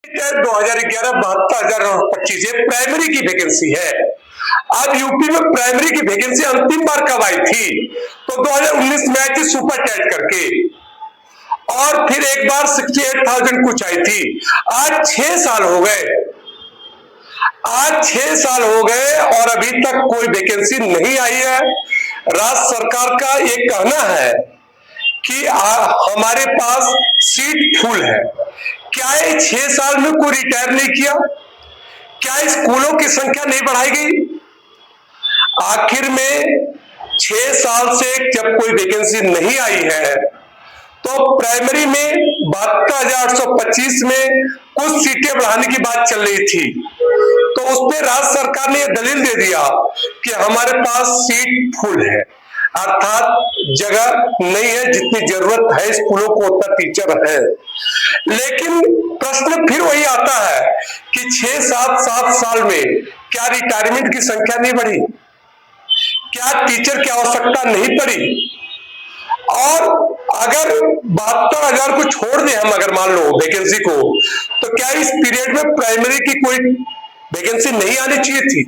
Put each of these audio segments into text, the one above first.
2011 72,025 ये प्राइमरी की वैकेंसी है। अब यूपी में प्राइमरी की वैकेंसी अंतिम बार कब आई थी? तो 2019 में आई थी सुपर टेट करके, और फिर एक बार 68,000 कुछ आई थी। आज 6 साल हो गए, आज 6 साल हो गए और अभी तक कोई वैकेंसी नहीं आई है। राज्य सरकार का ये कहना है कि हमारे पास सीट फुल है। क्या ये 6 साल में कोई रिटायर नहीं किया? क्या स्कूलों की संख्या नहीं बढ़ाई गई? आखिर में 6 साल से जब कोई वैकेंसी नहीं आई है तो प्राइमरी में 72,825 में कुछ सीटें बढ़ाने की बात चल रही थी, तो उसमें राज्य सरकार ने यह दलील दे दिया कि हमारे पास सीट फुल है, अर्थात जगह नहीं है, जितनी जरूरत है स्कूलों को उतना टीचर है। लेकिन प्रश्न फिर वही आता है कि 6-7 साल में क्या रिटायरमेंट की संख्या नहीं बढ़ी? क्या टीचर की आवश्यकता नहीं पड़ी? और अगर 72,000 को छोड़ दें हम, अगर मान लो वैकेंसी को, तो क्या इस पीरियड में प्राइमरी की कोई वैकेंसी नहीं आनी चाहिए थी?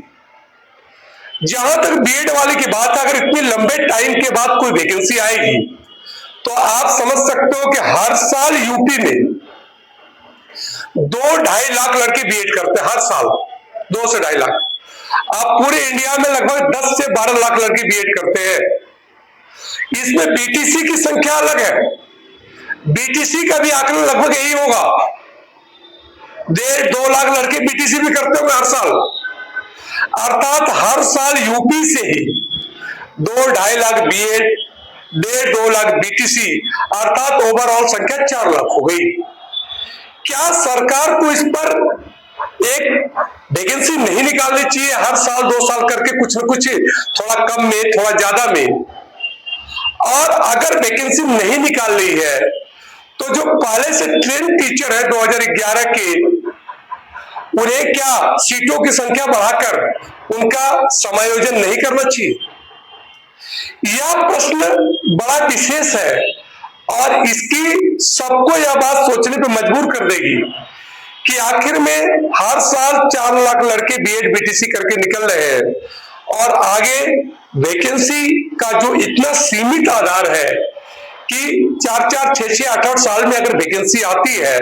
जहां तक बीएड वाले की बात है, अगर इतने लंबे टाइम के बाद कोई वैकेंसी आएगी तो आप समझ सकते हो कि हर साल यूपी में 2-2.5 लाख लड़के बीएड करते हैं, हर साल 2 से 2.5 लाख। आप पूरे इंडिया में लगभग 10 से 12 लाख लड़के बीएड करते हैं। इसमें बीटीसी की संख्या अलग है, बीटीसी का भी आंकड़ा लगभग यही होगा, 1.5-2 लाख लड़के बीटीसी भी करते होंगे हर साल। अर्थात हर साल यूपी से ही 2-2.5 लाख बीएड, 1.5-2 लाख बीटीसी, अर्थात ओवरऑल संख्या 4 लाख हो गई। क्या सरकार को इस पर एक वैकेंसी नहीं निकालनी चाहिए? हर साल 2 साल करके कुछ न कुछ, थोड़ा कम में थोड़ा ज्यादा में। और अगर वैकेंसी नहीं निकाल रही है तो जो पहले से ट्रेन टीचर है 2011 के, उन्हें क्या सीटों की संख्या बढ़ाकर उनका समायोजन नहीं करना चाहिए? यह प्रश्न बड़ा विशेष है और इसकी सबको यह बात सोचने पर मजबूर कर देगी कि आखिर में हर साल 4 लाख लड़के बीएड बीटीसी करके निकल रहे हैं, और आगे वैकेंसी का जो इतना सीमित आधार है कि 4-4, 6-6, 8-8 साल में अगर वैकेंसी आती है,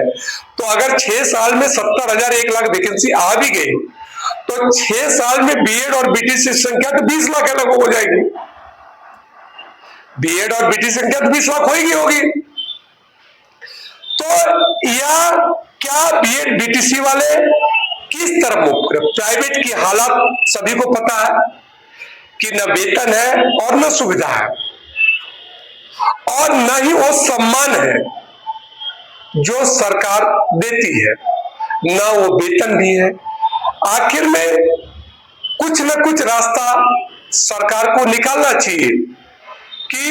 तो अगर 6 साल में 70,000, 1 लाख वैकेंसी आ भी गई तो 6 साल में बीएड और बीटीसी संख्या तो 20 लाख अलग हो जाएगी। बीएड और बीटीसी संख्या तो 20 लाख होगी। तो या क्या बीएड बीटीसी वाले किस तरफ मुख करें? प्राइवेट की हालत सभी को पता है कि न वेतन है और न सुविधा है, और न ही वो सम्मान है जो सरकार देती है, न वो वेतन भी है। आखिर में कुछ न कुछ रास्ता सरकार को निकालना चाहिए कि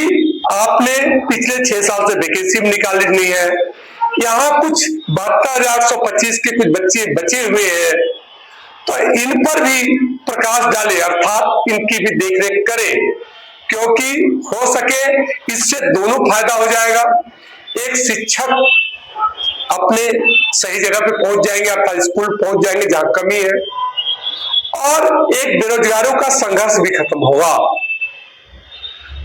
आपने पिछले 6 साल से वैकेंसी भी निकाली नहीं है, यहाँ कुछ 72,825 के कुछ बच्चे बचे हुए हैं, तो इन पर भी प्रकाश डाले, अर्थात इनकी भी देखरेख करे, क्योंकि हो सके इससे दोनों फायदा हो जाएगा। एक शिक्षक अपने सही जगह पे पहुंच जाएंगे, अर्थात स्कूल पहुंच जाएंगे जहां कमी है, और एक बेरोजगारों का संघर्ष भी खत्म होगा।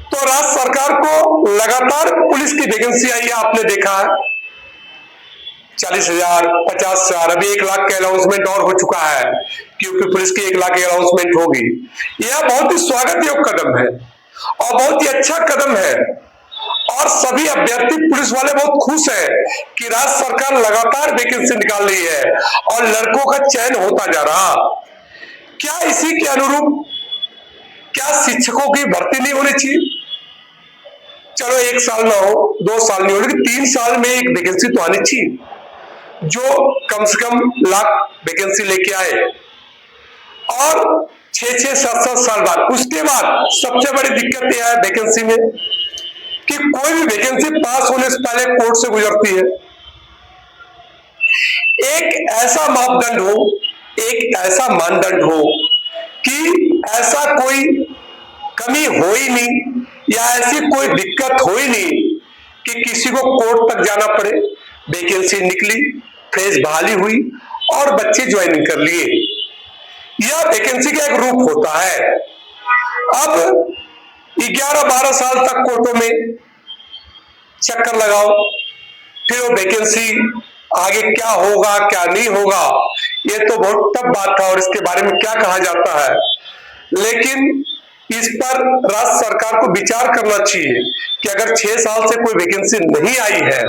तो राज्य सरकार को लगातार पुलिस की वैकेंसी आई है, आपने देखा है 40,000, 50,000, अभी 1 लाख का अनाउंसमेंट और हो चुका है, क्योंकि पुलिस की 1 लाख की अनाउंसमेंट होगी। यह बहुत ही स्वागत योग्य कदम है और बहुत ही अच्छा कदम है, और सभी अभ्यर्थी पुलिस वाले बहुत खुश हैं कि राज्य सरकार लगातार वैकेंसी निकाल रही है और लड़कों का चयन होता जा रहा। क्या इसी के अनुरूप क्या शिक्षकों की भर्ती नहीं होनी चाहिए? चलो 1 साल ना हो, 2 साल नहीं हो, लेकिन 3 साल में एक वैकेंसी तो आनी चाहिए जो कम से कम लाख वैकेंसी लेके आए, और 6-6, 7-7 साल बाद। उसके बाद सबसे बड़ी दिक्कत यह है वैकेंसी में कि कोई भी वैकेंसी पास होने से पहले कोर्ट से गुजरती है। एक ऐसा मापदंड हो, एक ऐसा मानदंड हो कि ऐसा कोई कमी हो ही नहीं या ऐसी कोई दिक्कत हो ही नहीं कि किसी को कोर्ट तक जाना पड़े। वैकेंसी निकली, फ्रेश बहाली हुई और बच्चे ज्वाइनिंग कर लिए। यह वैकेंसी का एक रूप होता है। अब 11-12 साल तक कोर्टों में चक्कर लगाओ, फिर वो वैकेंसी आगे क्या होगा क्या नहीं होगा, ये तो बहुत टफ बात था और इसके बारे में क्या कहा जाता है। लेकिन इस पर राज्य सरकार को विचार करना चाहिए कि अगर 6 साल से कोई वैकेंसी नहीं आई है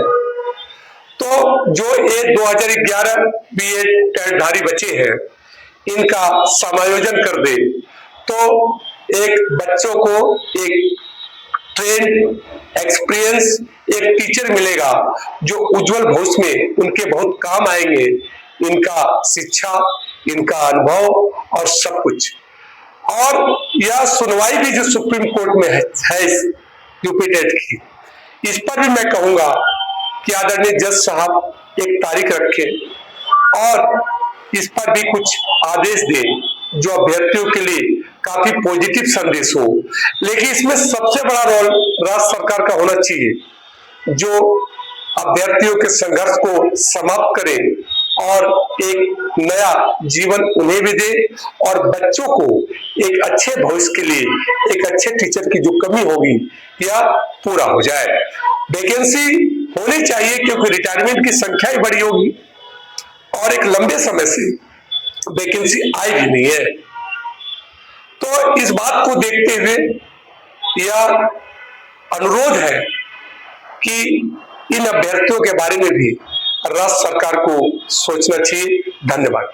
तो जो ये 2011 बीएड टेटधारी बचे हैं इनका समायोजन कर दे, तो एक बच्चों को एक ट्रेंड एक्सपीरियंस एक टीचर मिलेगा जो उज्जवल भविष्य में उनके बहुत काम आएंगे। इनका शिक्षा, इनका अनुभव और सब कुछ। और यह सुनवाई भी जो सुप्रीम कोर्ट में है यूपी टेट की, इस पर भी मैं कहूंगा कि आदरणीय जज साहब एक तारीख रखें और इस पर भी कुछ आदेश दें जो अभ्यर्थियों के लिए काफी पॉजिटिव संदेश हो। लेकिन इसमें सबसे बड़ा रोल राज्य सरकार का होना चाहिए जो अभ्यर्थियों के संघर्ष को समाप्त करे और एक नया जीवन उन्हें भी दे और बच्चों को एक अच्छे भविष्य के लिए एक अच्छे टीचर की जो कमी होगी यह पूरा हो जाए। वैकेंसी होनी चाहिए क्योंकि रिटायरमेंट की संख्या ही बड़ी होगी और एक लंबे समय से वैकेंसी आई भी नहीं है। तो इस बात को देखते हुए यह अनुरोध है कि इन अभ्यर्थियों के बारे में भी राज्य सरकार को सोचना चाहिए। धन्यवाद।